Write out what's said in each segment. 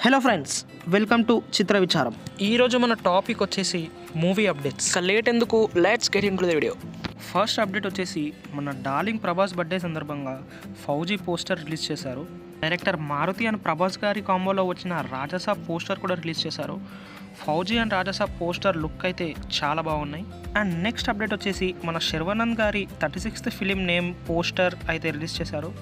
Hello friends, welcome to చిత్ర విచారం. ఈరోజు మన టాపిక్ వచ్చేసి మూవీ అప్డేట్స్. లేట్ ఎందుకు, let's get in to the video. First update వచ్చేసి మన డార్లింగ్ ప్రభాస్ బర్త్డే సందర్భంగా ఫౌజీ పోస్టర్ రిలీజ్ చేశారు. డైరెక్టర్ మారుతి అండ్ ప్రభాస్ గారి కాంబోలో వచ్చిన రాజసాబ్ పోస్టర్ కూడా రిలీజ్ చేశారు. Fauji and Raja Saab poster look అయితే చాలా బాగున్నాయి. అండ్ నెక్స్ట్ అప్డేట్ వచ్చేసి మన శర్వానంద్ గారి 36th ఫిలిం నేమ్ పోస్టర్ అయితే రిలీజ్ చేశారు.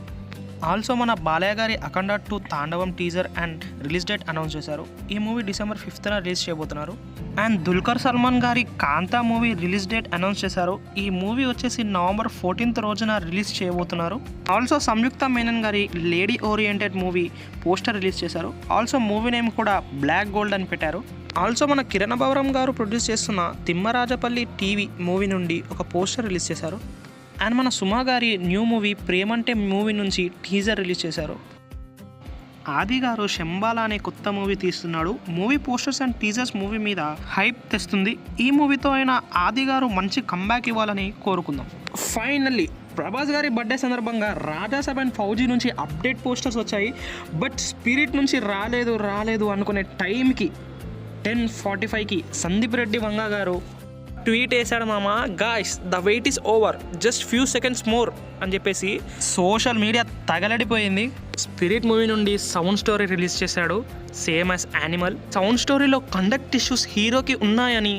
ఆల్సో మన బాలయ్య గారి అఖండ 2 తాండవం teaser and release date announce చేశారు. ఈ మూవీ December 5th రిలీజ్ చేయబోతున్నారు. అండ్ దుల్కర్ సల్మాన్ గారి కాంతా మూవీ రిలీజ్ డేట్ అనౌన్స్ చేశారు. ఈ మూవీ వచ్చేసి November 14th రోజున రిలీజ్ చేయబోతున్నారు. ఆల్సో సంయుక్త మేనన్ గారి lady oriented movie poster release చేశారు. ఆల్సో మూవీ నేమ్ కూడా బ్లాక్ గోల్డ్ అని పెట్టారు. ఆల్సో మన కిరణ్ బవరం గారు ప్రొడ్యూస్ చేస్తున్న తిమ్మరాజపల్లి టీవీ మూవీ నుండి ఒక పోస్టర్ రిలీజ్ చేశారు. అండ్ మన సుమా గారి న్యూ మూవీ ప్రేమంటే మూవీ నుంచి టీజర్ రిలీజ్ చేశారు. ఆది గారు శంబాలా అనే కొత్త మూవీ తీస్తున్నాడు. Movie posters and teasers movie మీద హైప్ తెస్తుంది. ఈ మూవీతో అయినా ఆది గారు మంచి కంబ్యాక్ ఇవ్వాలని కోరుకుందాం. ఫైనల్లీ ప్రభాస్ గారి బర్త్డే సందర్భంగా రాజాసాబ్ అండ్ ఫౌజీ నుంచి అప్డేట్ పోస్టర్స్ వచ్చాయి. బట్ స్పిరిట్ నుంచి రాలేదు అనుకునే టైంకి 10:45కి సందీప్ రెడ్డి వంగ గారు ట్వీట్ వేశాడు, మామ guys the wait is over, just few seconds more అని చెప్పేసి సోషల్ మీడియా తగలడిపోయింది. స్పిరిట్ మూవీ నుండి సౌండ్ స్టోరీ రిలీజ్ చేశాడు, సేమ్ యాజ్ యానిమల్. సౌండ్ స్టోరీలో కండక్ట్ ఇష్యూస్ హీరోకి ఉన్నాయని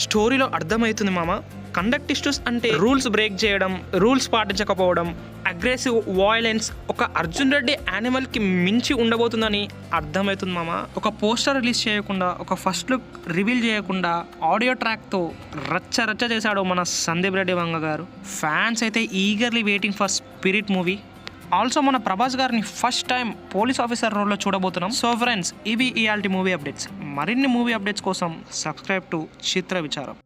స్టోరీలో అర్థమవుతుంది మామ. కండక్ట్ ఇష్యూస్ అంటే రూల్స్ బ్రేక్ చేయడం, రూల్స్ పాటించకపోవడం, అగ్రెసివ్ వాయిలెన్స్. ఒక అర్జున్ రెడ్డి యానిమల్కి మించి ఉండబోతుందని అర్థమవుతుంది మామ. ఒక పోస్టర్ రిలీజ్ చేయకుండా, ఒక ఫస్ట్ లుక్ రివీల్ చేయకుండా ఆడియో ట్రాక్తో రచ్చ చేశాడు మన సందీప్ రెడ్డి వంగ గారు. ఫ్యాన్స్ అయితే eagerly waiting for spirit movie. Also మన ప్రభాస్ గారిని ఫస్ట్ టైం పోలీస్ ఆఫీసర్ రోల్లో చూడబోతున్నాం. సో ఫ్రెండ్స్, ఇవి ఇయాల్టి మూవీ అప్డేట్స్. మరిన్ని మూవీ అప్డేట్స్ కోసం సబ్స్క్రైబ్ టు చిత్ర విచారం.